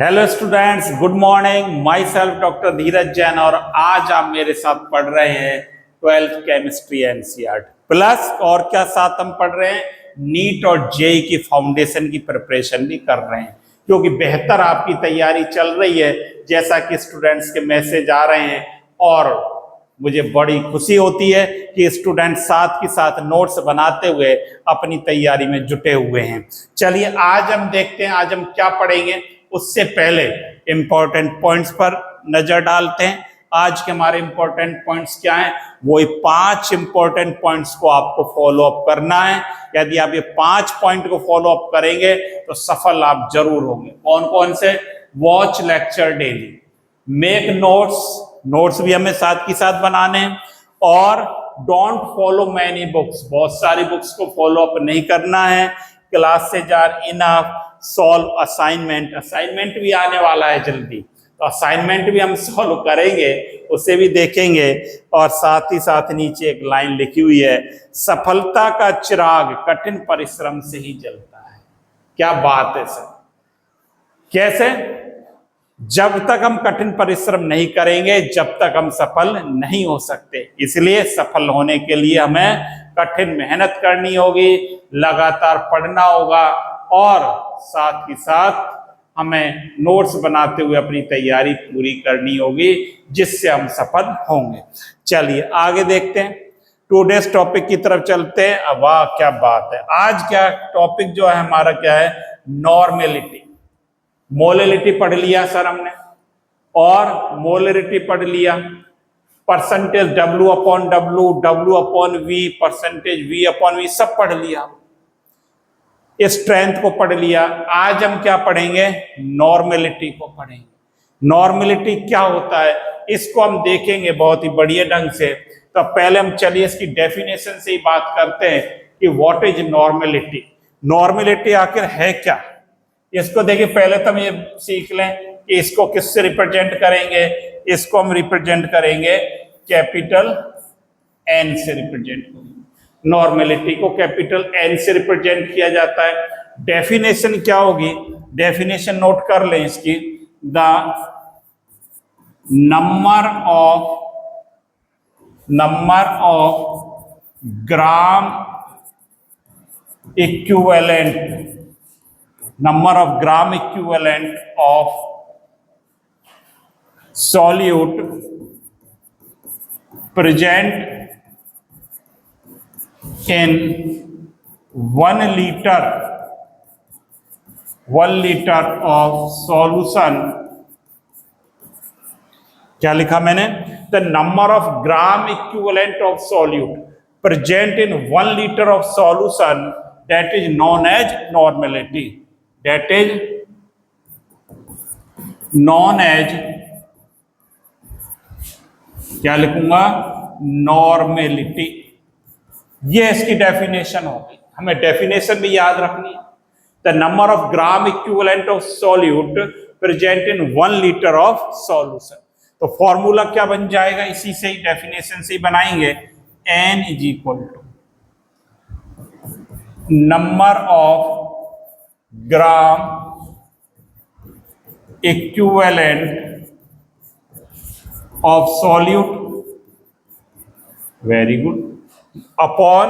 Hello students, good morning. Myself doctor Dheeraj Jain और आज आप मेरे साथ पढ़ रहे हैं 12th केमिस्ट्री एनसीईआरटी प्लस। और क्या साथ हम पढ़ रहे हैं, नीट और जेई की फाउंडेशन की प्रिपरेशन भी कर रहे हैं, क्योंकि बेहतर आपकी तैयारी चल रही है जैसा कि स्टूडेंट्स के मैसेज आ रहे हैं। और मुझे बड़ी खुशी होती है कि स्टूडेंट साथ के साथ नोट्स बनाते हुए अपनी तैयारी में जुटे हुए हैं। चलिए आज हम देखते हैं आज हम क्या पढ़ेंगे। उससे पहले इंपॉर्टेंट पॉइंट्स पर नजर डालते हैं। आज के हमारे इंपॉर्टेंट पॉइंट्स क्या हैं, वो 5 इंपॉर्टेंट पॉइंट्स को आपको फॉलो अप करना है। यदि आप ये 5 पॉइंट को फॉलो अप करेंगे तो सफल आप जरूर होंगे। कौन कौन से? Watch lecture daily, make notes भी हमें साथ की साथ बनाने हैं, और डोंट फॉलो मैनी बुक्स, बहुत सारी बुक्स को फॉलो अप नहीं करना है। Classes are enough, solve assignment भी आने वाला है जल्दी, तो असाइनमेंट भी हम सॉल्व करेंगे, उसे भी देखेंगे। और साथ ही साथ नीचे एक लाइन लिखी हुई है, सफलता का चिराग कठिन परिश्रम से ही जलता है। क्या बात है सर! कैसे? जब तक हम कठिन परिश्रम नहीं करेंगे जब तक हम सफल नहीं हो सकते। इसलिए सफल होने के लिए हमें कठिन मेहनत करनी होगी, लगातार पढ़ना होगा, और साथ ही साथ हमें नोट्स बनाते हुए अपनी तैयारी पूरी करनी होगी, जिससे हम सफल होंगे। चलिए आगे देखते हैं, टुडेस टॉपिक की तरफ चलते हैं। वाह क्या बात है! आज क्या टॉपिक जो है हमारा क्या है? नॉर्मेलिटी। मोलरिटी पढ़ लिया सर हमने, और मोलरिटी पढ़ लिया, percentage W upon W, W upon V, percentage V upon V सब पढ़ लिया, स्ट्रेंथ को पढ़ लिया। आज हम क्या पढ़ेंगे? नॉर्मेलिटी को पढ़ेंगे। नॉर्मेलिटी क्या होता है इसको हम देखेंगे बहुत ही बढ़िया ढंग से। तो पहले हम चलिए इसकी डेफिनेशन से ही बात करते हैं कि व्हाट इज नॉर्मेलिटी। नॉर्मेलिटी आखिर है क्या, इसको देखिए। पहले तो हम ये सीख लें कि इसको किससे रिप्रेजेंट करेंगे। इसको हम रिप्रेजेंट करेंगे कैपिटल N से रिप्रेजेंट करेंगे। नॉर्मेलिटी को कैपिटल N से रिप्रेजेंट किया जाता है। डेफिनेशन क्या होगी? डेफिनेशन नोट कर लें इसकी, the number of gram equivalent, number of gram equivalent of solute present in 1 liter of solution। क्या लिखा मैंने? the number of gram equivalent of solute present in 1 liter of solution, that is known as normality। That is known as, क्या लिखूंगा? Normality. ये इसकी definition होगी, हमें definition भी याद रखनी है। The number of gram equivalent of solute present in 1 litre of solution. तो फॉर्मूला क्या बन जाएगा? इसी से ही, डेफिनेशन से ही बनाएंगे। N is equal to number of gram equivalent of solute, very good, upon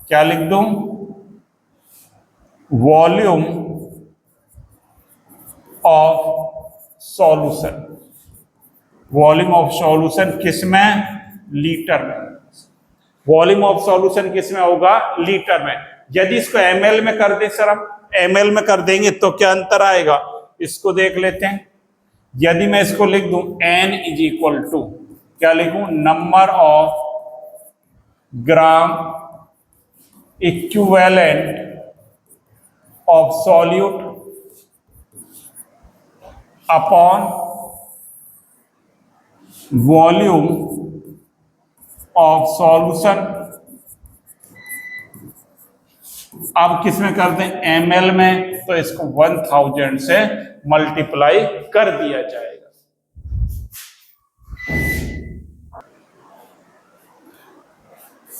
क्या लिख दूं? Volume of solution. Volume of solution किस में? लीटर में। वॉल्यूम ऑफ सॉल्यूशन किस में होगा? लीटर में। यदि इसको ml में कर दे सर, हम ml में कर देंगे तो क्या अंतर आएगा, इसको देख लेते हैं। यदि मैं इसको लिख दूं N इज इक्वल टू, क्या लिखूं? Number of gram equivalent of solute upon volume of solution. अब किस में कर दें? ml में, तो इसको 1000 से मल्टीप्लाई कर दिया जाएगा।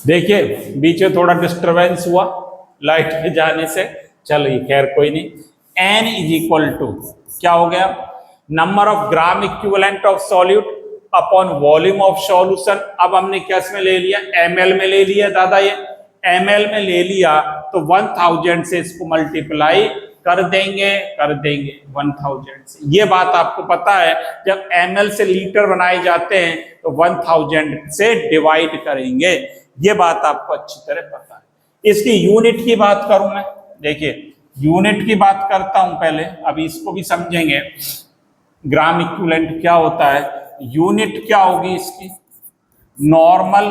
देखिए बीच में थोड़ा डिस्टरबेंस हुआ लाइट के जाने से, चलिए खैर कोई नहीं। N इज इक्वल टू क्या हो गया, number of gram equivalent of solute upon volume of solution. अब हमने किस में ले लिया, ml में ले लिया दादा, ये ml में ले लिया तो 1000 से इसको मल्टीप्लाई कर देंगे 1000 से। ये बात आपको पता है, जब ml से लीटर बनाए जाते हैं तो 1000 से डिवाइड करेंगे, ये बात आपको अच्छी तरह पता है। इसकी यूनिट की बात करूं मैं, देखिए यूनिट की बात करता हूं पहले, अभी इसको भी समझेंगे ग्राम इक्विवेलेंट क्या होता है। यूनिट क्या होगी इसकी, नॉर्मल,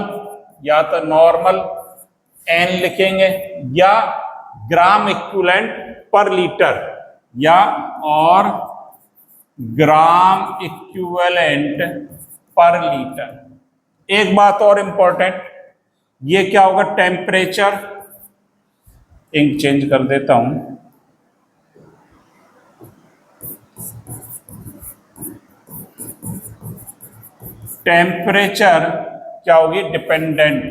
या तो नॉर्मल एन लिखेंगे या ग्राम इक्विवेलेंट पर लीटर, या और ग्राम इक्विवेलेंट पर लीटर। एक बात और इंपॉर्टेंट, ये क्या होगा, टेम्परेचर, इंक चेंज कर देता हूं, टेम्परेचर क्या होगी, डिपेंडेंट,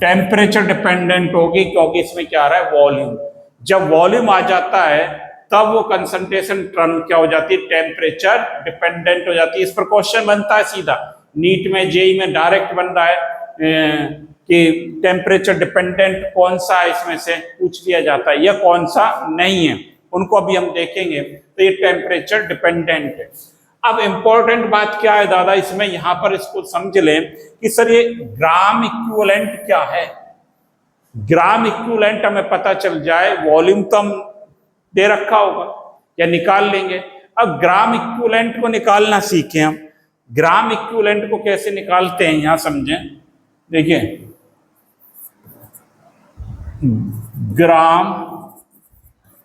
टेम्परेचर डिपेंडेंट होगी, क्योंकि इसमें क्या आ रहा है, वॉल्यूम। जब वॉल्यूम आ जाता है तब वो कंसंट्रेशन टर्म क्या हो जाती है, टेम्परेचर डिपेंडेंट हो जाती है। इस पर क्वेश्चन बनता है सीधा, नीट में, जेई में डायरेक्ट बन रहा है कि टेम्परेचर डिपेंडेंट कौन सा है, इसमें से पूछ लिया जाता है, या कौन सा नहीं है, उनको अभी हम देखेंगे। तो ये टेम्परेचर डिपेंडेंट है। अब इंपॉर्टेंट बात क्या है दादा इसमें, यहां पर इसको समझ लें कि सर ये ग्राम इक्विवेलेंट क्या है। ग्राम इक्विवेलेंट हमें पता चल जाए, वॉल्यूम तो हम दे रखा होगा या निकाल लेंगे। अब ग्राम इक्विवेलेंट को निकालना सीखें हम। ग्राम इक्विवेलेंट को कैसे निकालते हैं यहां समझें, देखिए ग्राम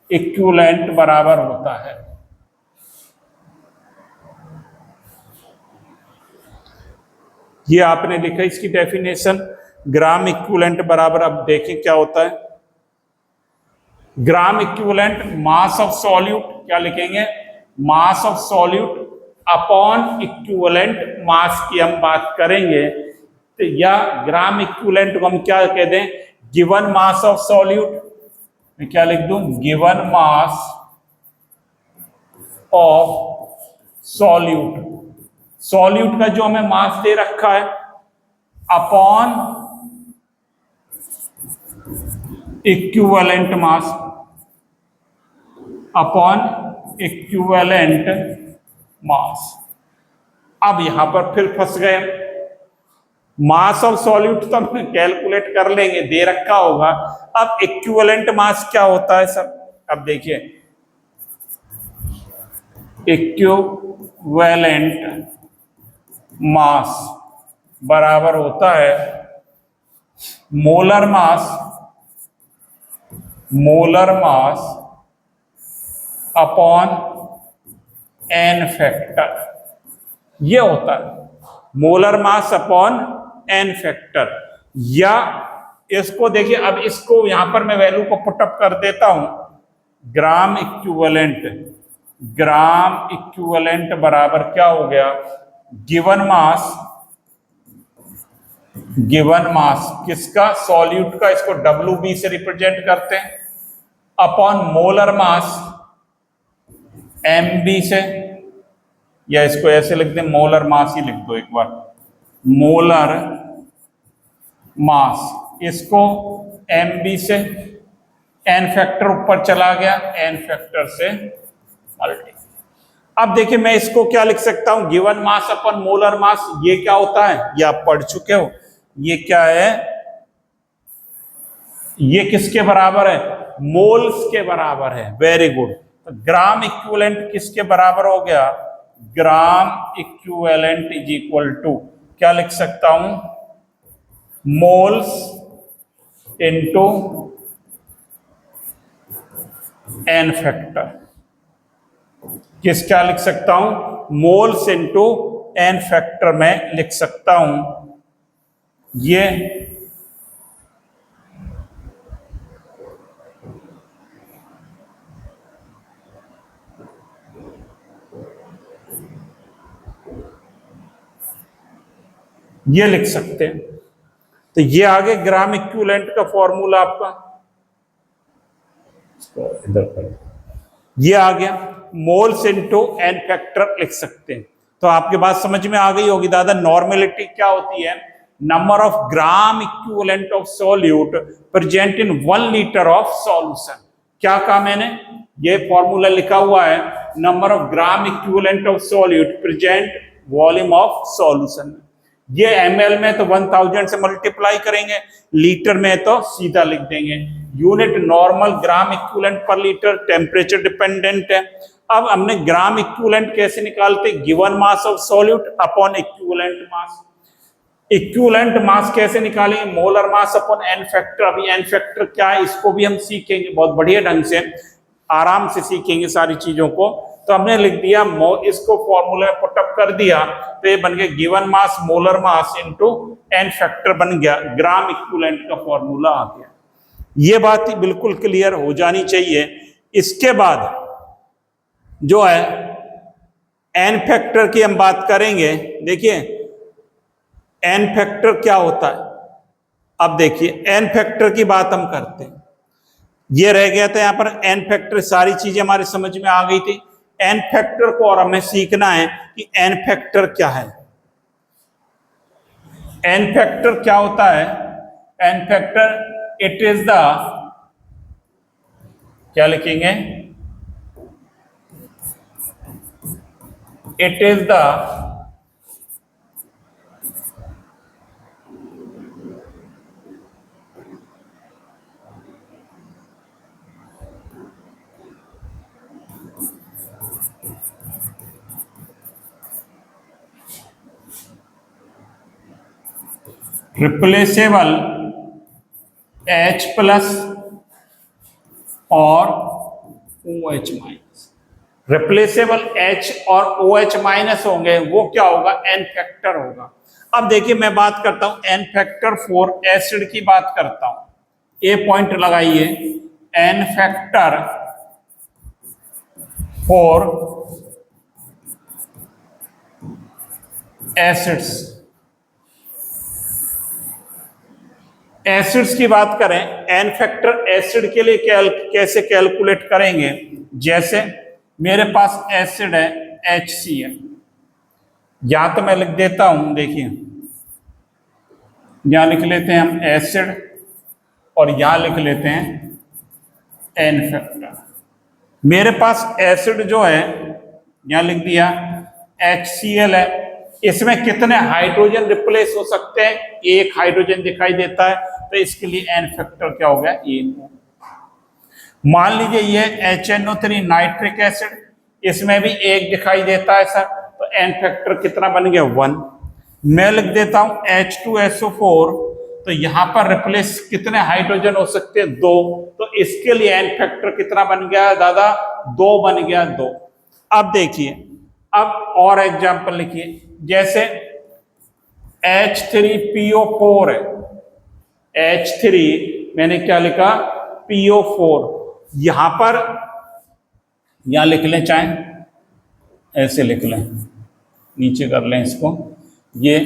इक्विवेलेंट बराबर होता है, ये आपने लिखा इसकी डेफिनेशन, ग्राम इक्विवेलेंट बराबर, अब देखिए क्या होता है, gram equivalent mass of solute, क्या लिखेंगे, मास ऑफ सॉल्यूट अपॉन इक्विवेलेंट मास की हम बात करेंगे। तो या ग्राम इक्विवेलेंट को हम क्या कह दें, गिवन मास ऑफ सॉल्यूट, मैं क्या लिख दूं, given mass of solute, solute का जो हमें मास दे रखा है, अपॉन इक्विवेलेंट मास, अपॉन इक्विवेलेंट मास। अब यहां पर फिर फंस गए, मास ऑफ सॉल्यूट तो हम कैलकुलेट कर लेंगे, दे रखा होगा। अब इक्विवेलेंट मास क्या होता है सर, अब देखिए इक्विवेलेंट मास बराबर होता है molar mass, molar mass upon N factor, ये होता है molar mass upon N factor. या इसको देखिए, अब इसको यहां पर मैं वैल्यू को पुटअप कर देता हूं, ग्राम इक्विवेलेंट, ग्राम इक्विवेलेंट बराबर क्या हो गया, गिवन मास, गिवन मास किसका, सॉल्यूट का, इसको WB से रिप्रेजेंट करते हैं, अपॉन मोलर मास MB से, या इसको ऐसे लिख दें, मोलर मास ही लिख दो एक बार, मोलर मास, इसको MB से, एन फैक्टर ऊपर चला गया, एन फैक्टर से मल्टी। अब देखिए मैं इसको क्या लिख सकता हूं, गिवन मास अपन मोलर मास, ये क्या होता है, ये आप पढ़ चुके हो, ये क्या है, ये किसके बराबर है, मोल्स के बराबर है, वेरी गुड। तो ग्राम इक्विवेलेंट किसके बराबर हो गया, gram equivalent is equal to क्या लिख सकता हूं, मोल्स इनटू एन फैक्टर, किस क्या लिख सकता हूं, मोल्स इनटू एन फैक्टर में लिख सकता हूं। ये लिख सकते हैं। तो ये आगे ग्राम इक्विवेलेंट का फॉर्मूला आपका, इसको इधर कर, ये आ गया। मोल्स इनटू एन फैक्टर लिख सकते हैं। तो आपके बात समझ में आ गई होगी दादा। नॉर्मेलिटी क्या होती है? Number of gram equivalent of solute present in 1 litre of solution. क्या कहा मैंने? ये फॉर्मूला लिखा हुआ है, number of gram equivalent of solute present volume of solution. ये ml में तो 1000 से मल्टीप्लाई करेंगे, लीटर में तो सीधा लिख देंगे। Unit normal gram equivalent per litre, temperature dependent है। अब हमने ग्राम इक्विवेलेंट कैसे निकालते? Given mass of solute upon equivalent mass. Equivalent mass कैसे निकालेंगे? Molar mass upon N factor. अभी एन फैक्टर क्या है इसको भी हम सीखेंगे बहुत बढ़िया ढंग से, आराम से सीखेंगे सारी चीजों को। तो हमने लिख दिया, इसको फॉर्मूले में पुटअप कर दिया तो ये बन गया given mass molar mass into N factor बन गया, ग्राम इक्विवेलेंट का फॉर्मूला आ गया। ये बात ही बिल्कुल क्लियर हो जानी चाहिए। इसके बाद जो है एन फैक्टर की हम बात करेंगे। देखिए एन फैक्टर क्या होता है। अब देखिए एन फैक्टर की बात हम करते हैं। ये रह गया था यहां पर एन फैक्टर, सारी चीजें हमारे समझ में आ गई थी। एन फैक्टर को और हमें सीखना है कि एन फैक्टर क्या है। एन फैक्टर क्या होता है? N factor it is the, क्या लिखेंगे? It is the replaceable H plus और OH माइनस। रिप्लेसेबल H और OH माइनस होंगे, वो क्या होगा? एन फैक्टर होगा। अब देखिए मैं बात करता हूं एन फैक्टर फॉर एसिड की बात करता हूं। ए पॉइंट लगाइए, N factor for acids. Acids की बात करें, एन फैक्टर एसिड के लिए कैसे कैलकुलेट करेंगे? जैसे मेरे पास एसिड है HCl, या तो मैं लिख देता हूं, देखिए यहां लिख लेते हैं हम एसिड और यहां लिख लेते हैं एन फैक्टर। मेरे पास एसिड जो है यहां लिख दिया HCl है, इसमें कितने हाइड्रोजन रिप्लेस हो सकते हैं? एक हाइड्रोजन दिखाई देता है, तो इसके लिए एन फैक्टर क्या हो गया? 1। मान लीजिए ये HNO3 नाइट्रिक एसिड, इसमें भी 1 दिखाई देता है सर, तो एन फैक्टर कितना बन गया? 1। मैं लिख देता हूं H2SO4, तो यहां पर रिप्लेस कितने हाइड्रोजन हो सकते हैं? 2, तो इसके लिए एन फैक्टर कितना बन गया दादा? 2 बन गया, 2। अब देखिए, अब और एग्जांपल लिखिए, जैसे H3PO4 है, H3 मैंने क्या लिखा? PO4। यहां पर यहां लिख लें, चाहे ऐसे लिख लें, नीचे कर लें इसको, ये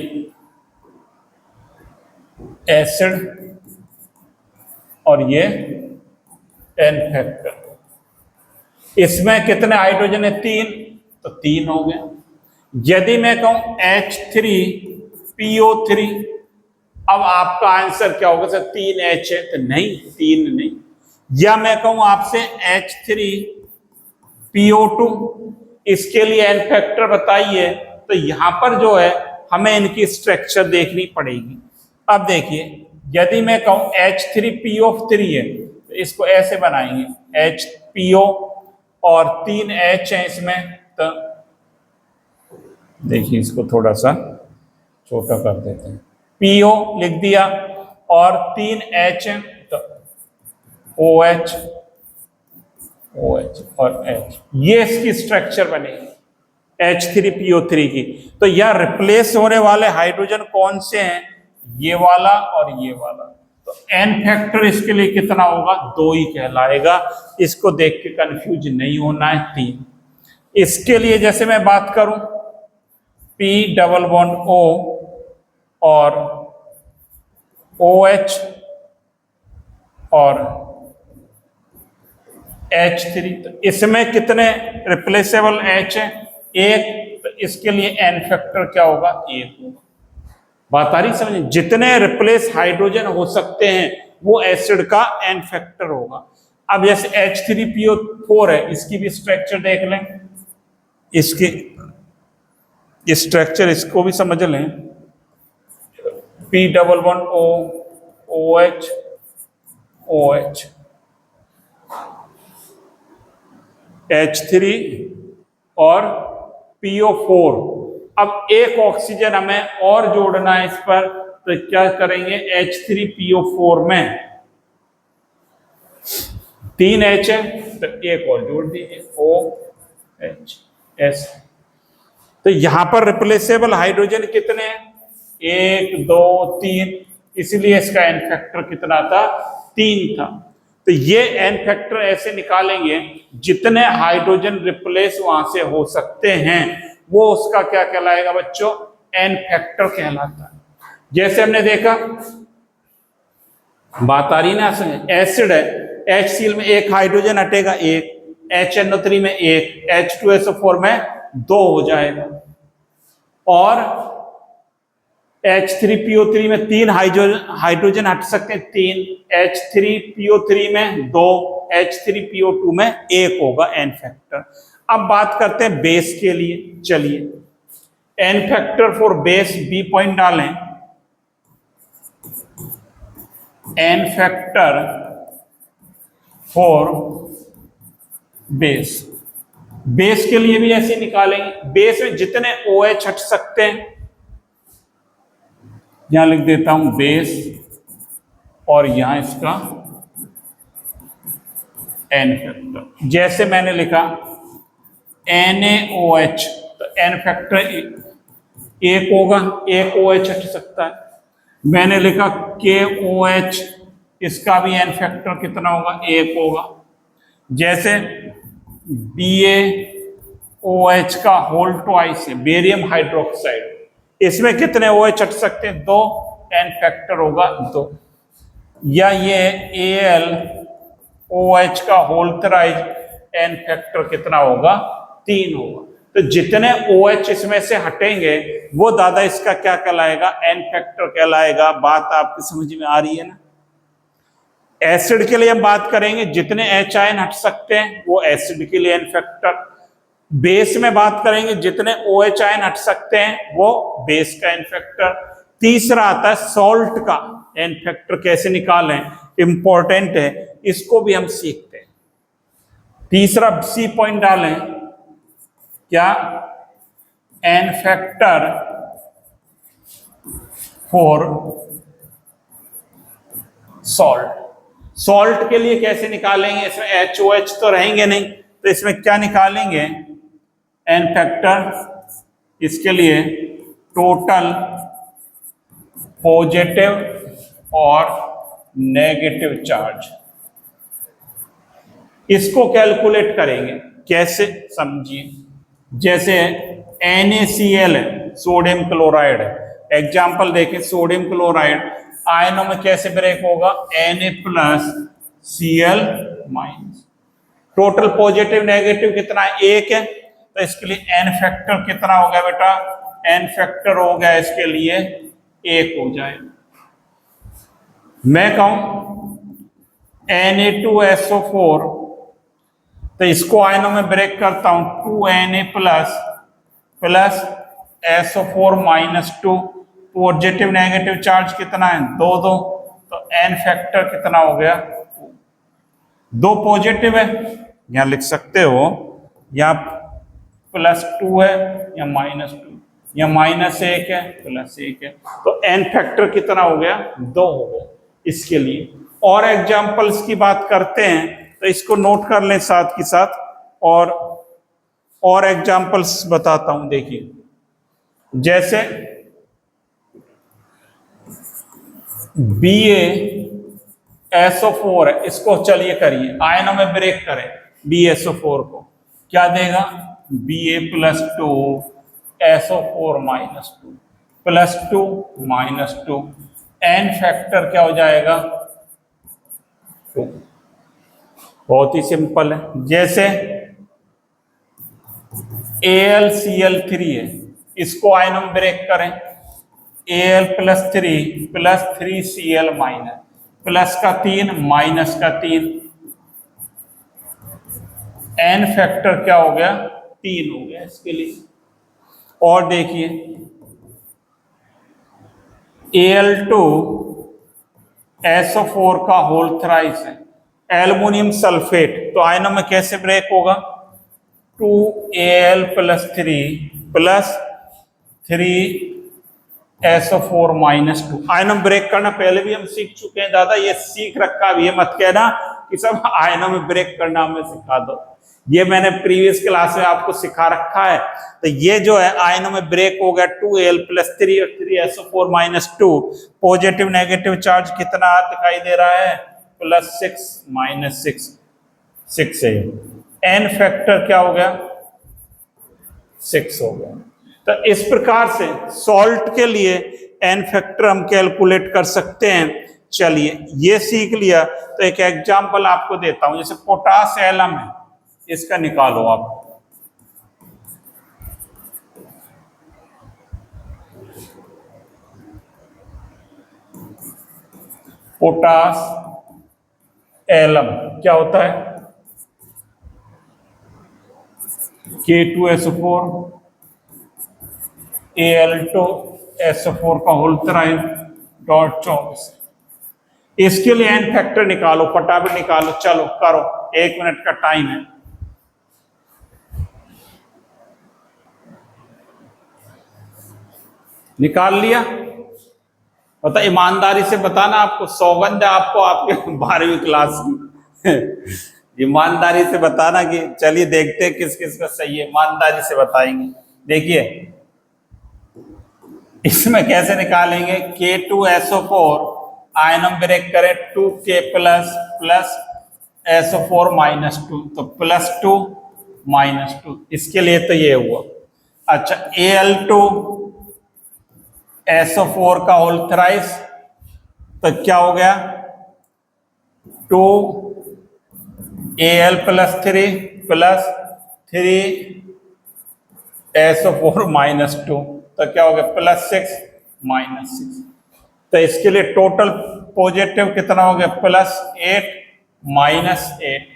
एसिड और ये एन फैक्टर। इसमें कितने हाइड्रोजन है? 3, तो 3 हो गए। यदि मैं कहूं H3PO3, अब आपका आंसर क्या होगा सर? 3H है, तो नहीं, 3 नहीं। या मैं कहूं आपसे H3PO2, इसके लिए एन फैक्टर बताइए, तो यहां पर जो है हमें इनकी स्ट्रक्चर देखनी पड़ेगी। अब देखिए, यदि मैं कहूं H3PO3 है, तो इसको ऐसे बनाएंगे, HPO और 3H है इसमें, तो देखिए इसको थोड़ा सा छोटा कर देते हैं, PO लिख दिया और 3H है, तो OH और H, ये इसकी स्ट्रक्चर बनेगी H3PO3 की। तो यह रिप्लेस होने वाले हाइड्रोजन कौन से हैं? ये वाला और ये वाला। तो एन फैक्टर इसके लिए कितना होगा? 2 ही कहलाएगा। इसको देख के कंफ्यूज नहीं होना है, 3। इसके लिए जैसे मैं बात करूं P डबल बॉन्ड O और OH और H3, तो इसमें कितने रिप्लेसेबल H है? एक, तो इसके लिए N फैक्टर क्या होगा? 1 होगा। बात आ रही समझ? जितने रिप्लेस हाइड्रोजन हो सकते हैं वो एसिड का N फैक्टर होगा। अब जैसे H3PO4 है, इसकी भी स्ट्रक्चर देख लें, इसकी स्ट्रक्चर इसको भी समझ लें। P11O OH OH H3 और PO4। अब एक ऑक्सीजन हमें और जोड़ना है इस पर, तो क्या करेंगे? H3PO4 में 3 H है, तो एक और जोड़ दीजिए OHS। तो यहां पर रिप्लेसेबल हाइड्रोजन कितने हैं? 1 2 3, इसलिए इसका एन फैक्टर कितना था? 3 था। तो ये एन फैक्टर ऐसे निकालेंगे, जितने हाइड्रोजन रिप्लेस वहां से हो सकते हैं वो उसका क्या कहलाएगा बच्चों? एन फैक्टर कहलाता है। जैसे हमने देखा, बात आ रही ना, एसिड है, HCl में एक हाइड्रोजन हटेगा, एक, HNO3 में एक, H2SO4 में 2 हो जाएगा, और H3PO3 में 3 हाइड्रोजन हट सकते हैं, 3, H3PO3 में 2, H3PO2 में 1 होगा एन फैक्टर। अब बात करते हैं बेस के लिए। चलिए, n factor for base b point डालें। N factor for base, base के लिए भी ऐसे निकालेंगे। बेस में जितने OH हट सकते हैं, यहां लिख देता हूं बेस, और यहां इसका एन फैक्टर। जैसे मैंने लिखा NaOH, तो एन फैक्टर 1 होगा, 1 OH हट सकता है। मैंने लिखा KOH, इसका भी एन फैक्टर कितना होगा? 1 होगा। जैसे BaOH का होल ट्वाइस है, बेरियम हाइड्रोक्साइड, इसमें कितने OH हट सकते हैं? 2, एन फैक्टर होगा 2। या ये AlOH का होल थ्राइस, एन फैक्टर कितना होगा? 3 होगा। तो जितने OH इसमें से हटेंगे वो दादा इसका क्या कहलाएगा? एन फैक्टर कहलाएगा। बात आपकी समझ में आ रही है ना? एसिड के लिए हम बात करेंगे, जितने H आयन हट सकते हैं वो एसिड के लिए एन फैक्टर। बेस में बात करेंगे, जितने OH आयन हट सकते हैं वो बेस का एन फैक्टर। तीसरा आता है सॉल्ट का एन फैक्टर कैसे निकालें, इंपॉर्टेंट है, इसको भी हम सीखते हैं। तीसरा सी पॉइंट डालें, क्या? N factor for salt. Salt के लिए कैसे निकालेंगे? इसमें HOH तो रहेंगे नहीं, तो इसमें क्या निकालेंगे? एन फैक्टर, इसके लिए टोटल पॉजिटिव और नेगेटिव चार्ज, इसको कैलकुलेट करेंगे। कैसे? समझिए, जैसे NaCl है, सोडियम क्लोराइड है, एग्जाम्पल देखें, सोडियम क्लोराइड आयनों में कैसे ब्रेक होगा? Na+Cl-। टोटल पॉजिटिव नेगेटिव कितना है? 1 है, तो इसके लिए एन फैक्टर कितना हो गया बेटा? एन फैक्टर हो गया इसके लिए 1 हो जाएगा। मैं कहूं Na2SO4, तो इसको आयनों में ब्रेक करता हूं, 2Na plus SO4-2, positive negative charge कितना है? 2 2, तो एन फैक्टर कितना हो गया? 2 पॉजिटिव है, यहां लिख सकते हो, या +2 है या -2, या -1 है +1 है, तो एन फैक्टर कितना हो गया? 2 हो गया इसके लिए। और एग्जाम्पल्स की बात करते हैं, तो इसको नोट कर लें साथ के साथ, और एग्जाम्पल्स बताता हूं। देखिए, जैसे BaSO4 है, इसको चलिए करिए, आयनों में ब्रेक करें BaSO4 को, क्या देगा? Ba+2 SO4-2 +2 -2, एन फैक्टर क्या हो जाएगा? 2। बहुत ही सिंपल है। जैसे AlCl3 है, इसको आयनों में ब्रेक करें, Al+3 माइनस, प्लस का 3 माइनस का 3, n फैक्टर क्या हो गया 3 हो गया इसके लिए। और देखिए Al2SO4 का होल थ्राइस है, एल्युमिनियम सल्फेट, तो आयनों में कैसे ब्रेक होगा 2Al+3 प्लस 3SO4 माइनस 2। आयनों ब्रेक करना पहले भी हम सीख चुके हैं दादा, ये सीख रखा भी, ये मत कहना कि सब आयनों में ब्रेक करना हमें सिखा दो, ये मैंने प्रीवियस क्लास में आपको सिखा रखा है। तो ये जो है आयनों में ब्रेक हो गया 2Al+3 और 3SO4 minus 2, positive negative charge कितना दिखाई दे रहा है +6 माइनस 6 है, n फैक्टर क्या हो गया 6 हो गया। तो इस प्रकार से सॉल्ट के लिए n फैक्टर हम कैलकुलेट कर सकते हैं। चलिए ये सीख लिया, तो एक एग्जांपल आपको देता हूं, जैसे पोटास एलम है, इसका निकालो आप। पोटास एलम क्या होता है K2SO4 Al2SO4 का होल थ्राइस डॉट 24। इसके लिए n फैक्टर निकालो, फटाफट निकालो, चलो करो, 1 मिनट का टाइम है। निकाल लिया? बता, ईमानदारी से बताना, आपको सौगंध है आपको आपके 12वीं क्लास की। ईमानदारी से बताना कि चलिए देखते हैं किस किस का सही है, ईमानदारी से बताएंगे। देखिए इसमें कैसे निकालेंगे, K2SO4 आयनम ब्रेक करें 2K प्लस SO4 माइनस 2, तो +2 माइनस 2, इसके लिए तो ये हुआ। अच्छा Al2SO4 का होल थ्राइस, तो क्या हो गया 2Al+3 प्लस 3SO4 माइनस 2, तो क्या हो गया +6 माइनस 6। तो इसके लिए टोटल पॉजिटिव कितना हो गया +8 माइनस 8।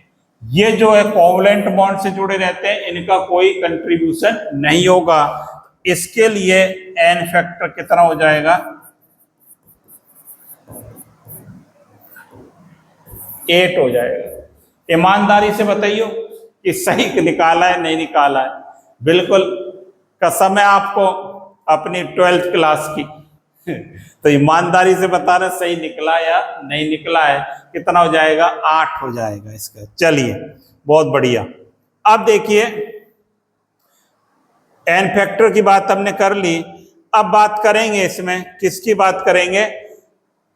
ये जो है कोवलेंट बॉन्ड से जुड़े रहते हैं, इनका कोई कंट्रीब्यूशन नहीं होगा। इसके लिए n फैक्टर कितना हो जाएगा 8 हो जाएगा। ईमानदारी से बताइए कि सही निकाला है नहीं निकाला है। बिल्कुल कसम है आपको अपनी 12th क्लास की। तो ईमानदारी से बताना सही निकला या नहीं निकला है। कितना हो जाएगा 8 हो जाएगा इसका। चलिए बहुत बढ़िया। अब देखिए n फैक्टर की बात हमने कर ली, अब बात करेंगे इसमें किसकी बात करेंगे,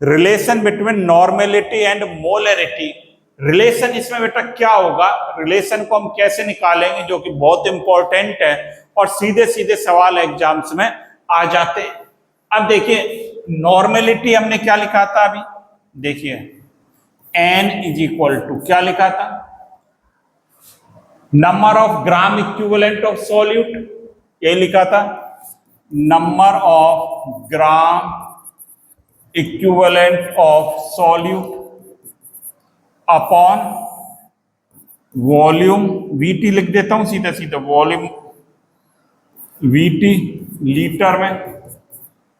relation between normality and molarity. Relation इसमें बेटा क्या होगा, रिलेशन को हम कैसे निकालेंगे, जो कि बहुत इंपॉर्टेंट है और सीधे सीधे सवाल एग्जाम्स में आ जाते हैं। अब देखिए नॉर्मेलिटी हमने क्या लिखा था अभी, देखिए n इज इक्वल टू क्या लिखा था, number of gram equivalent of solute, ये लिखा था number of gram equivalent of solute upon volume, VT लिख देता हूं सीधा सीधा, वॉल्यूम VT लीटर में,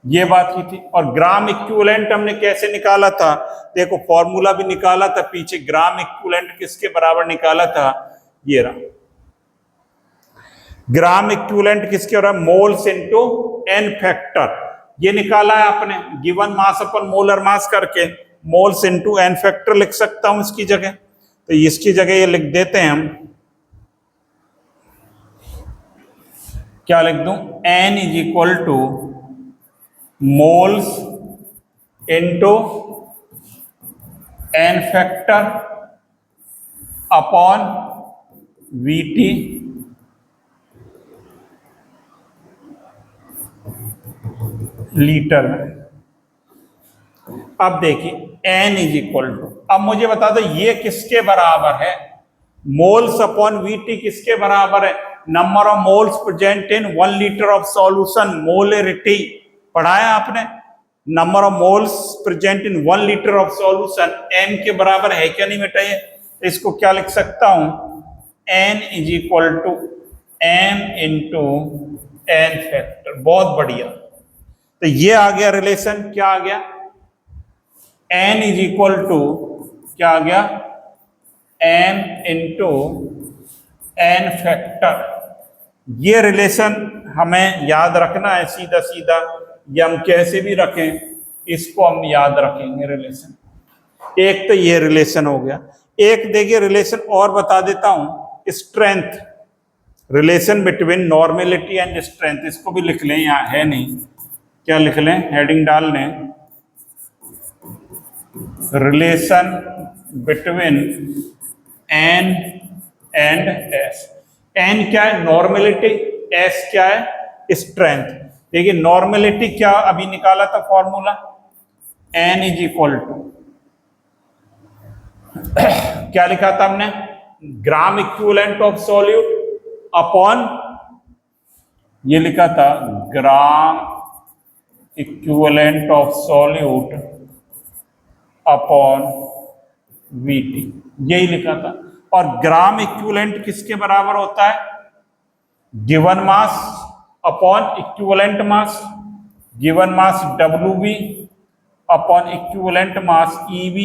ये बात की थी। और ग्राम इक्विवेलेंट हमने कैसे निकाला था, देखो फॉर्मूला भी निकाला था पीछे, ग्राम इक्विवेलेंट किसके बराबर निकाला था, ये रहा ग्राम इक्विवेलेंट किसके बराबर, मोल्स इनटू n फैक्टर, ये निकाला है आपने गिवन मास अपन मोलर मास करके, मोल्स इनटू n फैक्टर लिख सकता हूं इसकी जगह, तो इसकी जगह ये लिख देते हैं हम, क्या लिख दूं, n is equal two moles into n factor upon VT litre में। अब देखिए n इज इक्वल टू, अब मुझे बता दो ये किसके बराबर है, मोल्स अपॉन वीटी किसके बराबर है? Number of moles present in 1 litre of solution, molarity पढ़ाया आपने। Number of moles present in 1 litre of solution N के बराबर है क्या नहीं बेटा? ये इसको क्या लिख सकता हूं? N is equal to M into N factor. बहुत बढ़िया। तो ये आ गया रिलेशन, क्या आ गया? एन इज इक्वल टू क्या आ गया? M into N factor. ये रिलेशन हमें याद रखना है सीधा सीधा, ये हम कैसे भी रखें इसको हम याद रखेंगे रिलेशन। एक तो ये रिलेशन हो गया। एक देखिए रिलेशन और बता देता हूं, strength, relation between normality and strength. इसको भी लिख लें, यहां है नहीं, क्या लिख लें? हेडिंग डाल लें, relation between N and S. N क्या है? नॉर्मेलिटी। एस क्या है? स्ट्रेंथ। देखिए नॉर्मेलिटी क्या अभी निकाला था formula, N is equal to क्या लिखा था हमने? Gram equivalent of solute upon, ये लिखा था gram equivalent of solute upon VT, यही लिखा था। और ग्राम इक्विवेलेंट किसके बराबर होता है? गिवन मास अपॉन इक्विवेलेंट मास, given mass WB upon equivalent मास EB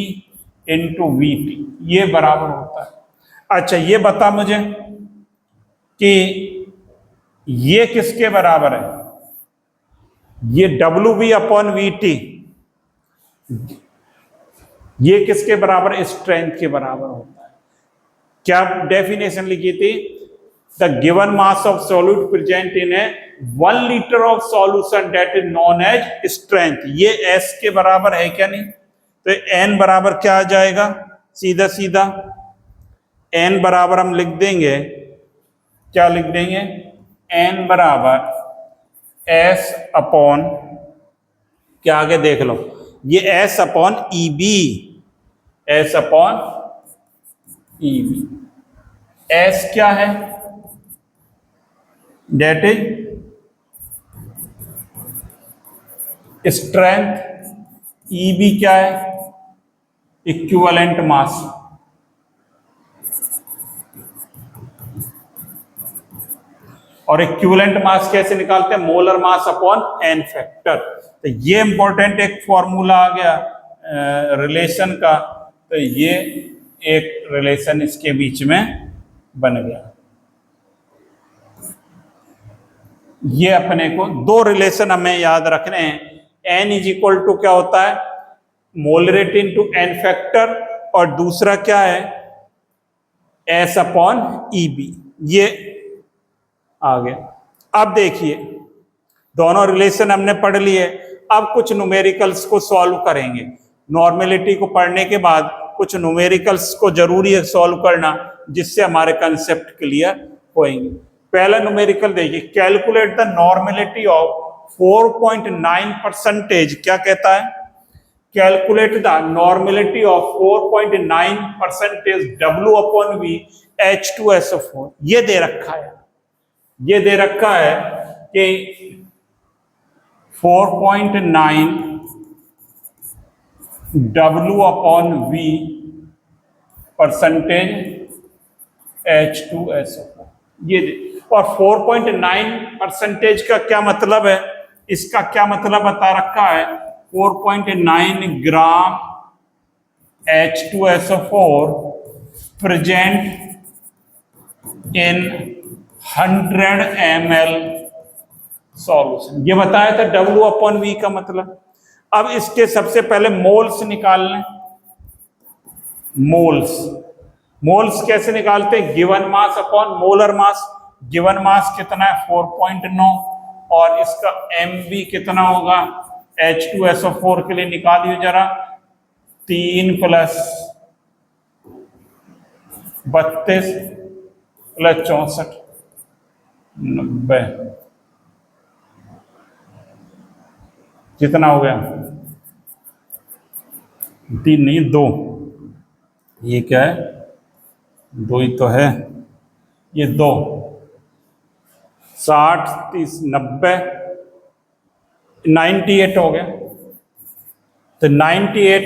इंटू VT, ये बराबर होता है। अच्छा ये बता मुझे कि ये किसके बराबर है? ये WB अपॉन VT, ये किसके बराबर? स्ट्रेंथ के बराबर होता है। क्या डेफिनेशन लिखी थी? The given mass of solute present in a 1 litre of solution that is known as strength. ये S के बराबर है क्या नहीं? तो N बराबर क्या आ जाएगा? सीधा सीधा N बराबर हम लिख देंगे, क्या लिख देंगे? N बराबर S अपॉन, क्या आगे देख लो, ये S upon EB, S upon EB। S क्या है? डेट इज स्ट्रेंथ, EB क्या है? Equivalent mass. और इक्विवेलेंट मास कैसे निकालते हैं? Molar mass upon N factor. तो ये इंपॉर्टेंट एक फॉर्मूला आ गया रिलेशन का। तो ये एक रिलेशन इसके बीच में बन गया। ये अपने को दो रिलेशन हमें याद रखने हैं। एन इज इक्वल टू क्या होता है? मोलरिटी इंटू एन फैक्टर, और दूसरा क्या है? S upon EB। ये आ गया। अब देखिए दोनों रिलेशन हमने पढ़ लिए। अब कुछ न्यूमेरिकल्स को सॉल्व करेंगे। नॉर्मेलिटी को पढ़ने के बाद कुछ न्यूमेरिकल्स को जरूरी है सॉल्व करना, जिससे हमारे कंसेप्ट क्लियर होंगे। पहला न्यूमेरिकल देखिए, कैलकुलेट द नॉर्मेलिटी ऑफ 4.9%। क्या कहता है? Calculate the normality of 4.9% W upon V H2SO4। ये दे रखा है, ये दे रखा है कि 4.9 W upon V percentage H2SO4, ये दे। और 4.9% का क्या मतलब है? इसका क्या मतलब बता रखा है? 4.9 ग्राम H2SO4 present in 100 ml solution. ये बताया था W अपॉन V का मतलब। अब इसके सबसे पहले मोल्स निकाल लें। मोल्स, मोल्स कैसे निकालते हैं? Given mass upon molar mass. Given mass कितना है? 4.9, और इसका MB कितना होगा? H2SO4 के लिए निकालिए जरा, 3 + 32 + 64 90, कितना हो गया? 3 नहीं 2, ये क्या है? दो ही तो है, ये 2, 60, 30, 90, 98 हो गया। तो 98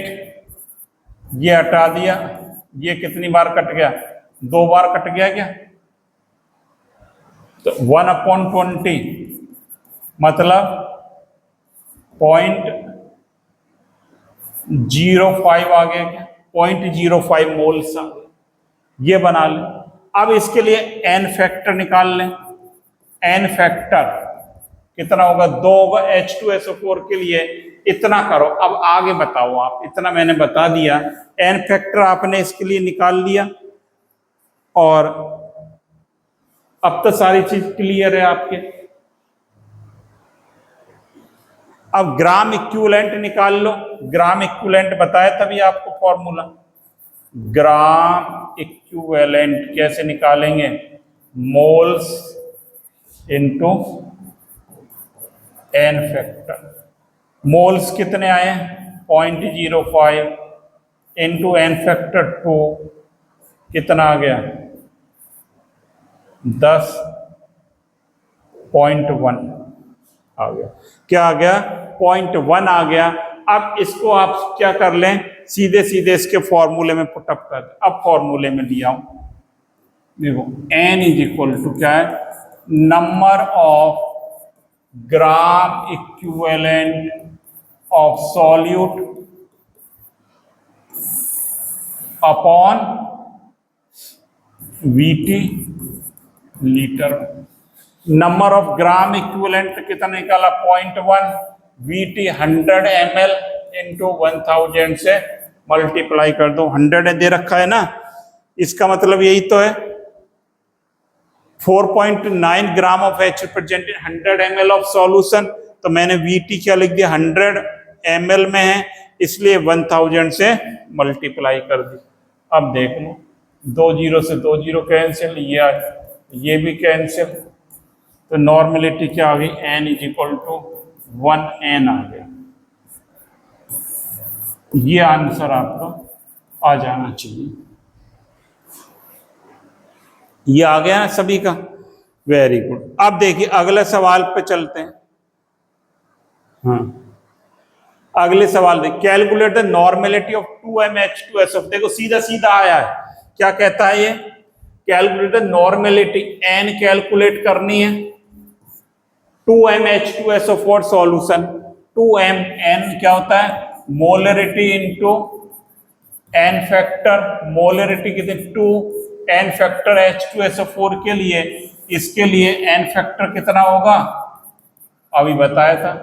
ये हटा दिया, ये कितनी बार कट गया? 2 बार कट गया क्या? तो 1/20 मतलब 0.05 आ गया क्या? 0.05 मोल्स आ गया। ये बना लें। अब इसके लिए एन फैक्टर निकाल लें। एन फैक्टर कितना होगा? 2 होगा। H2SO4 के लिए इतना करो। अब आगे बताओ आप, इतना मैंने बता दिया। एन फैक्टर आपने इसके लिए निकाल लिया और अब तो सारी चीज क्लियर है आपके। अब ग्राम इक्विवेलेंट निकाल लो। ग्राम इक्विवेलेंट बताया तभी आपको फॉर्मूला। ग्राम इक्विवेलेंट कैसे निकालेंगे? Moles into N factor. Moles कितने आए? 0.05 इंटू एन फैक्टर 2 कितना आ गया? 10.1 आ गया। क्या आ गया? 0.1 आ गया। अब इसको आप क्या कर लें? सीधे सीधे इसके फॉर्मूले में पुटअप कर दें। अब फॉर्मूले में लिया हूं, देखो n इज इक्वल टू क्या है? Number of gram equivalent of solute upon VT litre. Number of gram equivalent कितना निकाला? 0.1। VT 100 ml इंटू 1000 से मल्टीप्लाई कर दो। 100 दे रखा है ना, इसका मतलब यही तो है। 4.9 gram of H present in 100 ml of solution. तो मैंने VT क्या लिख दिया? 100 ml में है, इसलिए 1000 से मल्टीप्लाई कर दी। अब देख लो, 2 0 से 2 0 कैंसिल, ये भी कैंसिल। तो नॉर्मेलिटी क्या आ गई? n is equal to 1n आ गया। ये आंसर आपका आ जाना चाहिए। ये आ गया ना सभी का? Very good. अब देखिए अगले सवाल पे चलते हैं। हाँ, अगले सवाल देखिए। Calculate the normality of 2MH2SO4। देखो सीधा सीधा आया है। क्या कहता है ये? Calculate the normality. n calculate करनी है। 2MH2SO4 solution. 2M, n क्या होता है? Molarity into N factor. Molarity कितनी? 2। एन फैक्टर H2SO4 के लिए, इसके लिए एन फैक्टर कितना होगा? अभी बताया था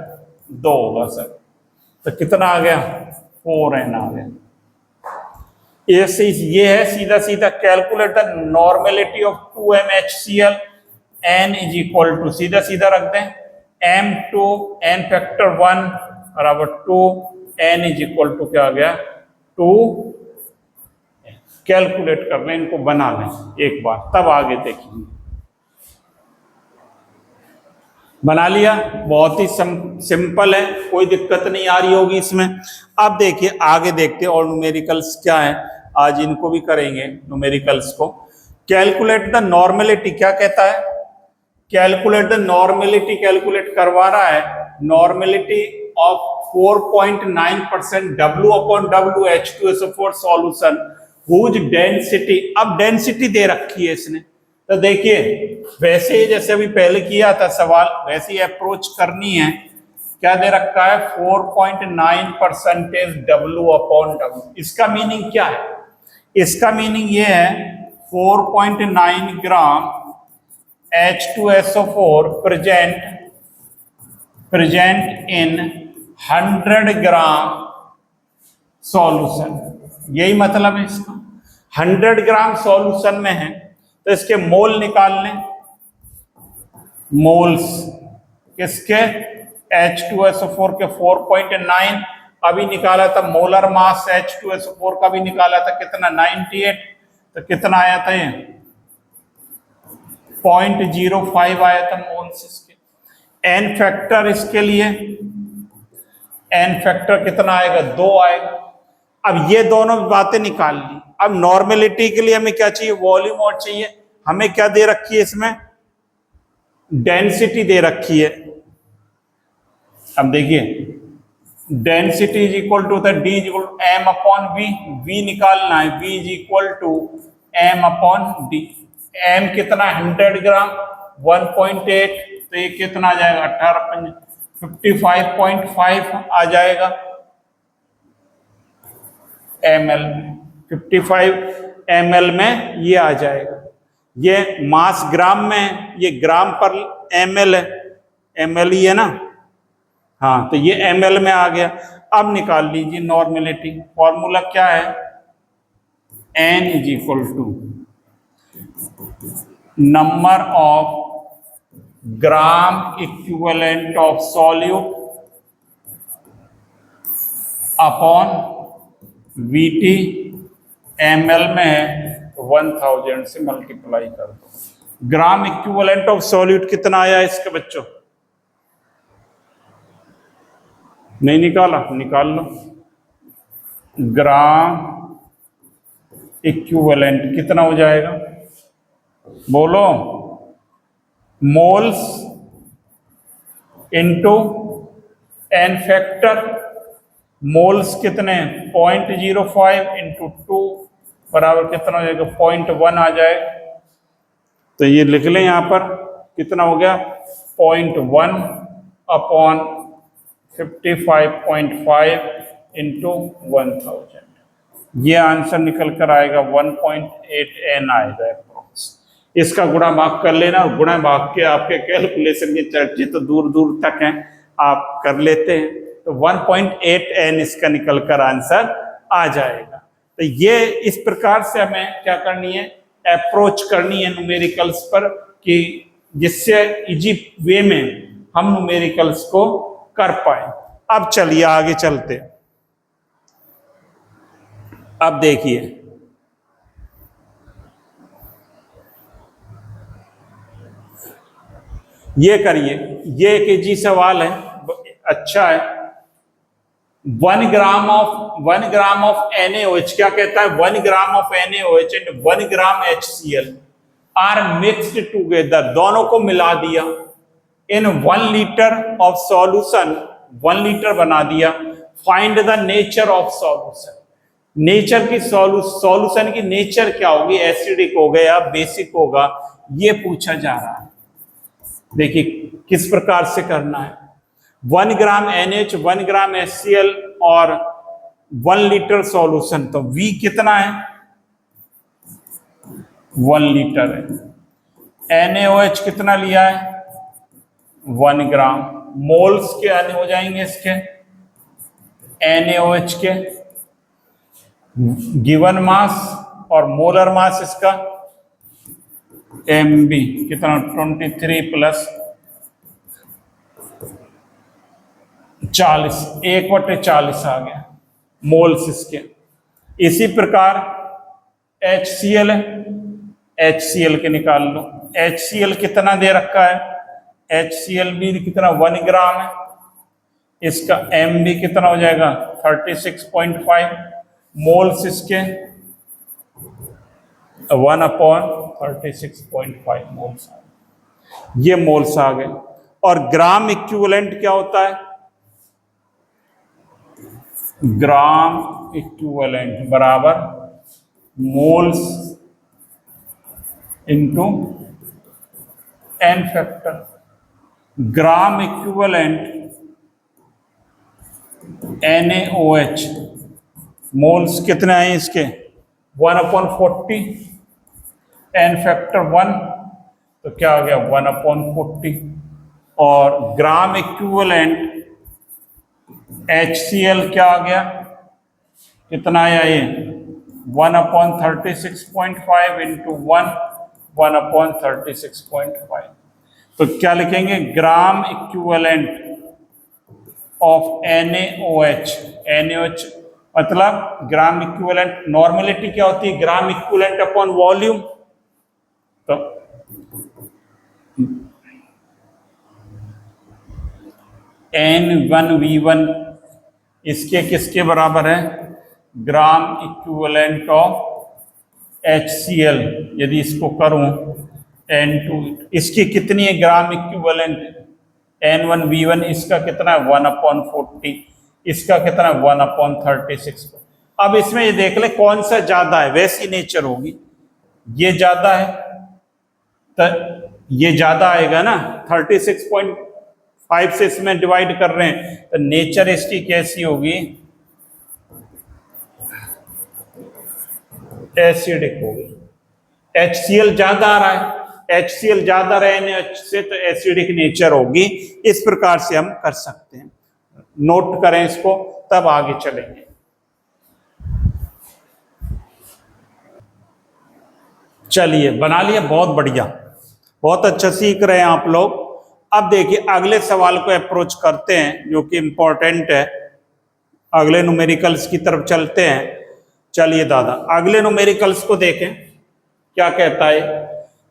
2 होगा सर। तो कितना आ गया? 4n आ गया। ये है सीधा सीधा। Calculate the normality of 2MHCl। n is equal to सीधा सीधा रख दें M2 एन फैक्टर 1 बराबर 2। n इज इक्वल टू क्या आ गया? 2। कैलकुलेट कर लें, इनको बना लें एक बार, तब आगे देखेंगे। बना लिया, बहुत ही सिंपल है, कोई दिक्कत नहीं आ रही होगी इसमें। अब देखिए आगे देखते हैं और न्यूमेरिकल्स क्या है, आज इनको भी करेंगे न्यूमेरिकल्स को। कैलकुलेट द नॉर्मेलिटी क्या कहता है? कैलकुलेट द नॉर्मेलिटी कैलकुलेट करवा रहा है। Normality of 4.9% W/W H2SO4 solution whose density. अब डेंसिटी दे रखी है इसने, तो देखिए वैसे ही जैसे अभी पहले किया था सवाल, वैसे ही अप्रोच करनी है। क्या दे रखा है? 4.9% W/W। इसका मीनिंग क्या है? इसका मीनिंग ये है 4.9 ग्राम H2SO4 present in 100 gram solution. यही मतलब है इसका। 100 ग्राम सॉल्यूशन में है तो इसके मोल निकाल लें। मोल्स किसके? H2SO4 के 4.9 अभी निकाला था। मोलर मास H2SO4 का भी निकाला था, कितना? 98। तो कितना आया था ये? 0.05 आया था मोल्स इसके। एन फैक्टर इसके लिए, एन फैक्टर कितना आएगा? 2 आएगा। अब ये दोनों बातें निकाल ली। अब नॉर्मेलिटी के लिए हमें क्या चाहिए, वॉल्यूम और चाहिए। हमें क्या दे रखी है इसमें, डेंसिटी दे रखी है। अब देखिए density is equal to D is equal to M upon V, V निकालना है, V is equal to M upon D. M कितना 100 ग्राम 1.8, तो ये कितना आ जाएगा 55.5 आ जाएगा ml, 55 ml में ये आ जाएगा। ये मास ग्राम में, ये ग्राम पर ml है, ml ही है ना, हाँ, तो ये ml में आ गया। अब निकाल लीजिए नॉर्मेलिटी, फॉर्मूला क्या है, n is equal to number of gram equivalent of solute upon VT, ml में है तो 1000 से मल्टीप्लाई कर दो। ग्राम इक्विवेलेंट ऑफ सॉल्यूट कितना आया इसके बच्चों, नहीं निकाला, निकाल लो। ग्राम इक्विवेलेंट कितना हो जाएगा, बोलो, moles into N factor. Moles कितने 0.05 इंटू 2 बराबर कितना हो जाएगा 0.1 आ जाए। तो ये लिख लें यहाँ पर कितना हो गया 0.1 अपॉन 55.5 इंटू 1000। ये आंसर निकल कर आएगा 1.8 n आएगा अप्रोक्स। इसका गुणा भाग कर लेना, गुणा भाग के आपके कैलकुलेशन की चर्चा तो दूर दूर तक हैं, आप कर लेते हैं, तो 1.8 n इसका निकल कर आंसर आ जाएगा। तो ये इस प्रकार से हमें क्या करनी है, अप्रोच करनी है न्यूमेरिकल्स पर, कि जिससे इजी वे में हम न्यूमेरिकल्स को कर पाए। अब चलिए आगे चलते। अब देखिए ये करिए, ये एक इजी सवाल है, अच्छा है। 1 ग्राम ऑफ NaOH क्या कहता है, 1 gram of NaOH and 1 gram HCl are mixed together, दोनों को मिला दिया in 1 litre of solution, 1 litre बना दिया। Find the nature of solution, nature की सॉल्यूशन की नेचर क्या होगी, एसिडिक होगा या बेसिक होगा, ये पूछा जा रहा है। देखिए किस प्रकार से करना है। 1 ग्राम NH, 1 ग्राम HCl और 1 लीटर सॉल्यूशन, तो V कितना है 1 लीटर है। NaOH कितना लिया है 1 ग्राम। मोल्स के आने हो जाएंगे इसके NaOH के, गिवन मास और मोलर मास इसका Mb कितना 23 प्लस 40, 1/40 आ गया मोल्स इसके। इसी प्रकार HCl है, HCl के निकाल लो। HCl कितना दे रखा है, HCl भी कितना 1 ग्राम है, इसका Mb कितना हो जाएगा 36.5, मोल्स इसके 1/36.5 मोल्स आ गए। ये मोल्स आ गए। और ग्राम इक्विवेलेंट क्या होता है, ग्राम इक्विवेलेंट बराबर moles into N factor. Gram equivalent NaOH moles कितने आए इसके 1/40, एन फैक्टर 1, तो क्या हो गया 1/40। और ग्राम इक्विवेलेंट HCl क्या आ गया, कितना आया ये 1/36.5 इंटू 1/36.5। तो क्या लिखेंगे, ग्राम इक्विवेलेंट ऑफ NaOH मतलब ग्राम इक्विवेलेंट, नॉर्मेलिटी क्या होती है ग्राम इक्विवेलेंट अपॉन वॉल्यूम। तो N1V1 इसके किसके बराबर है ग्राम इक्विवेलेंट ऑफ HCl, यदि इसको करूं N2, इसकी कितनी है ग्राम इक्विवेलेंट N1V1, इसका कितना है 1/40, इसका कितना है 1/36। अब इसमें ये देख ले कौन सा ज्यादा है, वैसी नेचर होगी। ये ज्यादा है तो ये ज्यादा आएगा ना, 36.5 से इसमें डिवाइड कर रहे हैं तो नेचर इसकी कैसी होगी, एसिडिक होगी। HCl ज्यादा आ रहा है, HCl ज्यादा रहने से तो एसिडिक नेचर होगी। इस प्रकार से हम कर सकते हैं, नोट करें इसको तब आगे चलेंगे। चलिए बना लिया, बहुत बढ़िया, बहुत अच्छा सीख रहे हैं आप लोग। अब देखिए अगले सवाल को अप्रोच करते हैं जो कि इंपॉर्टेंट है। अगले न्यूमेरिकल्स की तरफ चलते हैं। चलिए दादा अगले न्यूमेरिकल्स को देखें क्या कहता है।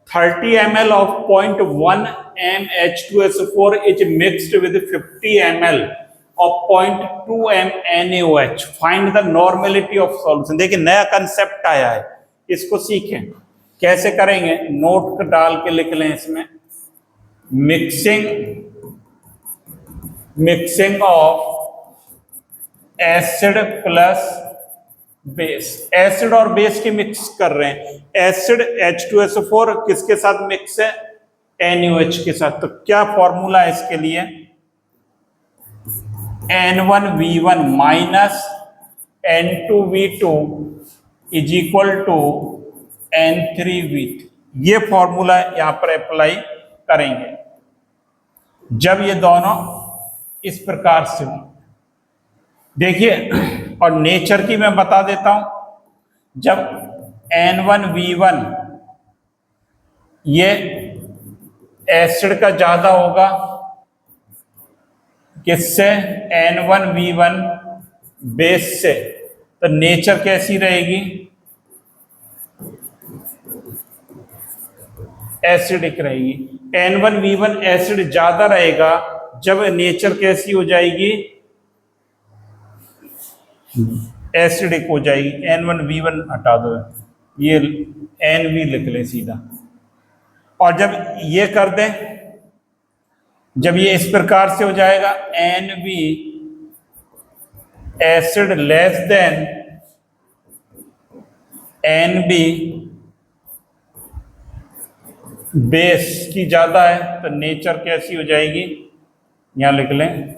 30 ml of 0.1 m H2SO4 is mixed with 50 ml of 0.2 m NaOH. Find the normality of solution। देखिए नया कंसेप्ट आया है, इसको सीखें कैसे करेंगे। नोट डाल के लिख लें इसमें, mixing of acid plus base. Acid और बेस की मिक्स कर रहे हैं। एसिड H2SO4 किसके साथ मिक्स है, NaOH के साथ। तो क्या फॉर्मूला है इसके लिए, N1V1 minus N2V2 is equal to N3V3। ये फॉर्मूला यहां पर अप्लाई करेंगे जब ये दोनों इस प्रकार से हो। देखिए और नेचर की मैं बता देता हूं। जब N1V1 ये एसिड का ज्यादा होगा, किससे, N1V1 बेस से, तो नेचर कैसी रहेगी, एसिडिक रहेगी। N1V1 एसिड ज्यादा रहेगा, जब नेचर कैसी हो जाएगी, एसिडिक हो जाएगी। N1V1 हटा दो, ये NV लिख ले सीधा। और जब ये कर दें, जब ये इस प्रकार से हो जाएगा, NV acid less than NB base की ज्यादा है, तो नेचर कैसी हो जाएगी, यहां लिख लें,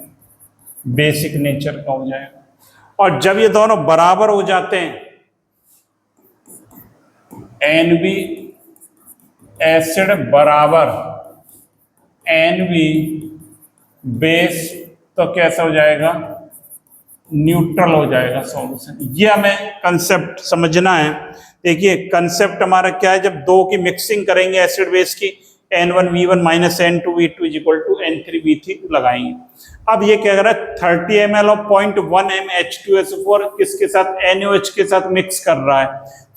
बेसिक नेचर का हो जाएगा। और जब ये दोनों बराबर हो जाते हैं, NB एसिड बराबर NB बेस, तो कैसा हो जाएगा, न्यूट्रल हो जाएगा सॉल्यूशन। ये हमें कंसेप्ट समझना है। देखिए कंसेप्ट हमारा क्या है, जब दो की मिक्सिंग करेंगे एसिड बेस की, N1V1 minus N2V2 is equal to N3V3 लगाएंगे। अब ये क्या कर रहा है, 30 ml ऑफ 0.1 m H2SO4 किसके साथ, NaOH के साथ मिक्स कर रहा है।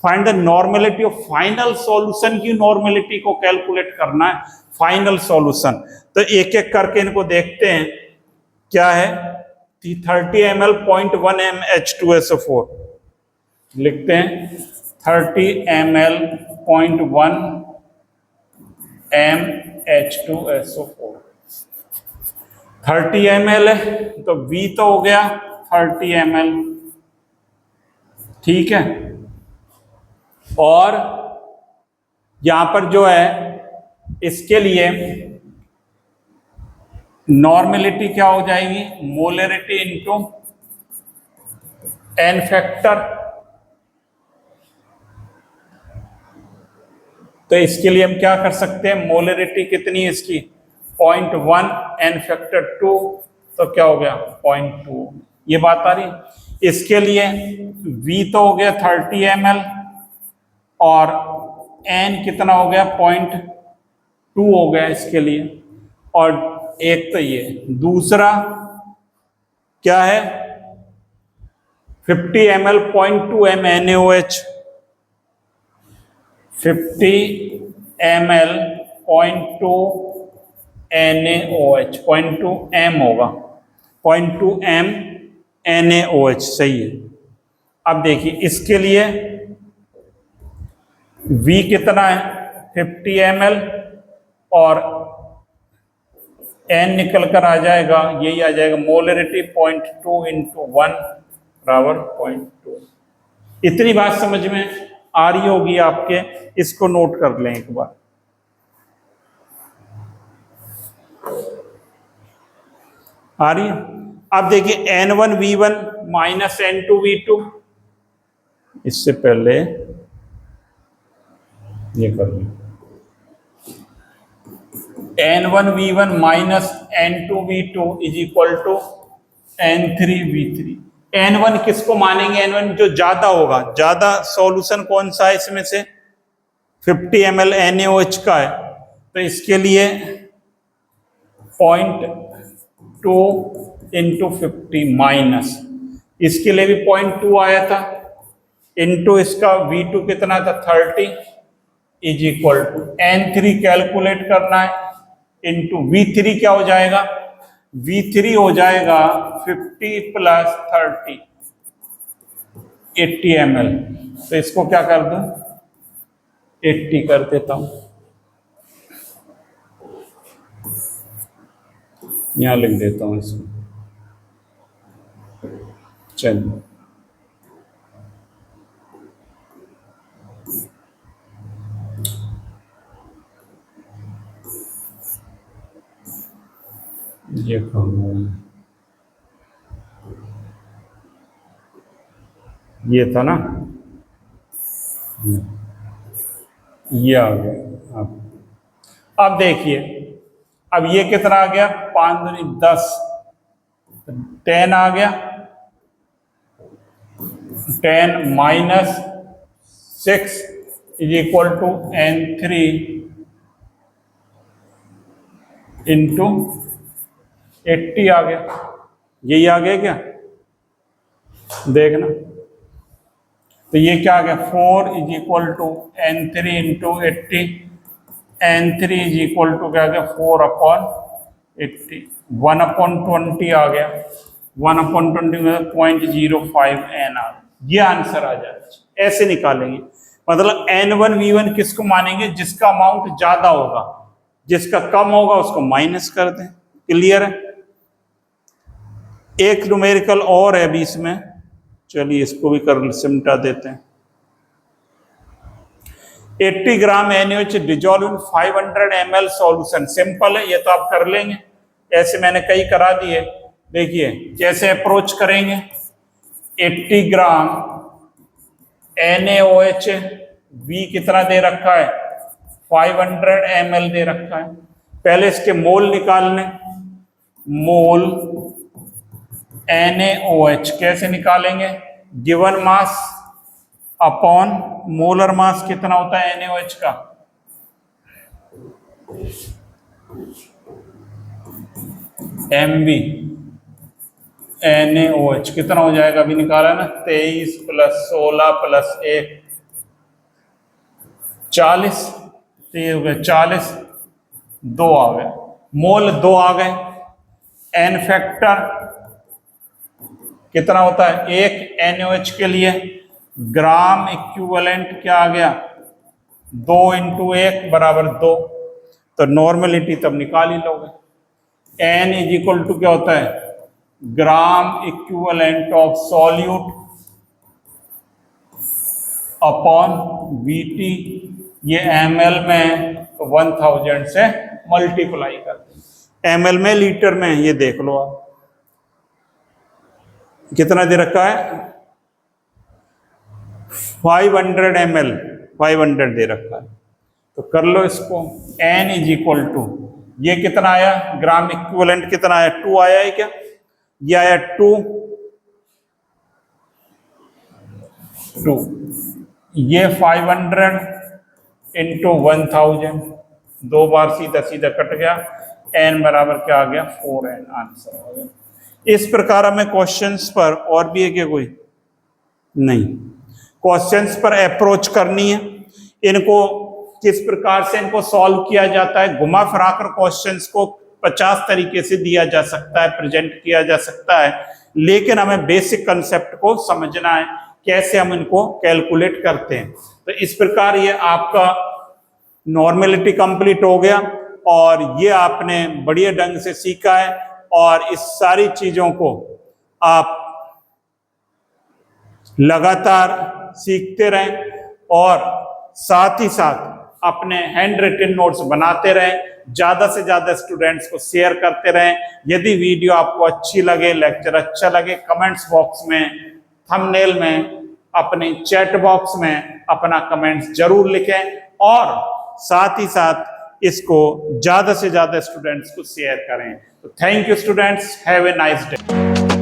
Find the normality of final solution की नॉर्मेलिटी को कैलकुलेट करना है, फाइनल सॉल्यूशन। तो एक एक करके इनको देखते हैं क्या है। 30 ml 0.1 m H2SO4 लिखते हैं, 30 ml 0.1 m H2SO4। 30 ml है तो V तो हो गया 30 ml, ठीक है। और यहां पर जो है इसके लिए नॉर्मेलिटी क्या हो जाएगी, मोलरिटी इनटू n फैक्टर। तो इसके लिए हम क्या कर सकते हैं, मोलरिटी कितनी है इसकी, 0.1 n फैक्टर 2, तो क्या हो गया 0.2। ये बात आ रही। इसके लिए V तो हो गया 30 ml और n कितना हो गया, 0.2 हो गया इसके लिए। और एक तो ये, दूसरा क्या है, 50 ml 0.2 m NaOH, 50 ml 0.2 NaOH, 0.2 m होगा, 0.2 m NaOH, सही है। अब देखिए इसके लिए V कितना है 50 ml और N निकल कर आ जाएगा, यही आ जाएगा मोलरिटी 0.2 इंटू 1 बराबर 0.2। इतनी बात समझ में आ रही होगी आपके, इसको नोट कर लें एक बार। आ रही है? अब देखिए N1V1 माइनस N2V2, इससे पहले ये कर लें N1V1 minus N2V2 is equal to N3V3। N1 किसको मानेंगे? N1 जो ज्यादा होगा, ज्यादा सॉल्यूशन कौन सा है इसमें से 50 ml NaOH का है, तो इसके लिए 0.2 इंटू 50 माइनस, इसके लिए भी 0.2 आया था, इंटू इसका V2 कितना था 30 is equal to N3 calculate करना है, इंटू V3 क्या हो जाएगा? V3 हो जाएगा 50 प्लस 30 80 ml। तो इसको क्या कर दूं 80 कर देता हूं, यहां लिख देता हूं इसमें। चलिए ये ये था ना, ये आ गया। अब देखिए, अब ये कितना आ गया 5 दूनी 10, 10 आ गया, 10 minus 6 is equal to N3 into 80 आ गया। यही आ गया क्या? देखना, तो ये क्या आ गया 4 is equal to N3 into 80, N3 is equal to क्या आ गया 4/80, 1/20 आ गया, 1/20 में 0.05 N आ गया। ये आंसर आ जाएगा, ऐसे निकालेंगे। मतलब N1V1 किसको मानेंगे? जिसका अमाउंट ज्यादा होगा, जिसका कम होगा उसको माइनस कर दें। क्लियर है? एक न्यूमेरिकल और है बीच में, चलिए इसको भी कर सिमटा देते हैं। 80 ग्राम NaOH dissolve in 500 ml solution. Simple है, ये तो आप कर लेंगे, ऐसे मैंने कई करा दिए। देखिए कैसे अप्रोच करेंगे। 80 ग्राम NaOH, V कितना दे रखा है 500 ml दे रखा है। पहले इसके मोल निकालने, मोल NaOH कैसे निकालेंगे? Given mass upon molar mass कितना होता है NaOH का? MB NaOH कितना हो जाएगा? अभी निकाला ना, 23 प्लस 16 प्लस 1 40, तो ये हो गया 40, 2 आ गए, मोल 2 आ गए। N फैक्टर कितना होता है? 1 NaOH के लिए ग्राम इक्विवेलेंट क्या आ गया 2 इंटू 1 बराबर 2, तो नॉर्मलिटी तब निकाल ही लोगे। N इज इक्वल टू क्या होता है? Gram equivalent of solute upon VT, ये ml में 1000 से मल्टीप्लाई कर दें। ml में लीटर में, ये देख लो आप कितना दे रखा है 500 ml, 500 दे रखा है, तो कर लो इसको। N इज इक्वल टू ये कितना आया? ग्राम इक्विवेलेंट कितना आया? 2 आया है क्या? ये आया 2, ये 500 इंटू 1000, 2 बार सीधा सीधा कट गया। N बराबर क्या आ गया 4N, आंसर हो गया। इस प्रकार हमें क्वेश्चंस पर, और भी है क्या कोई? नहीं, क्वेश्चंस पर अप्रोच करनी है। इनको किस प्रकार से इनको सॉल्व किया जाता है, घुमा फिरा कर क्वेश्चंस को 50 तरीके से दिया जा सकता है, प्रेजेंट किया जा सकता है, लेकिन हमें बेसिक कंसेप्ट को समझना है कैसे हम इनको कैलकुलेट करते हैं। तो इस प्रकार ये आपका नॉर्मेलिटी कंप्लीट हो गया और ये आपने बढ़िया ढंग से सीखा है और इस सारी चीजों को आप लगातार सीखते रहें और साथ ही साथ अपने हैंड रिटन नोट्स बनाते रहें, ज्यादा से ज्यादा स्टूडेंट्स को शेयर करते रहें। यदि वीडियो आपको अच्छी लगे, लेक्चर अच्छा लगे, कमेंट्स बॉक्स में, थंबनेल में, अपने चैट बॉक्स में अपना कमेंट्स जरूर लिखें और साथ ही साथ इसको ज्यादा से ज्यादा स्टूडेंट्स को शेयर करें। तो thank you students, have a nice day.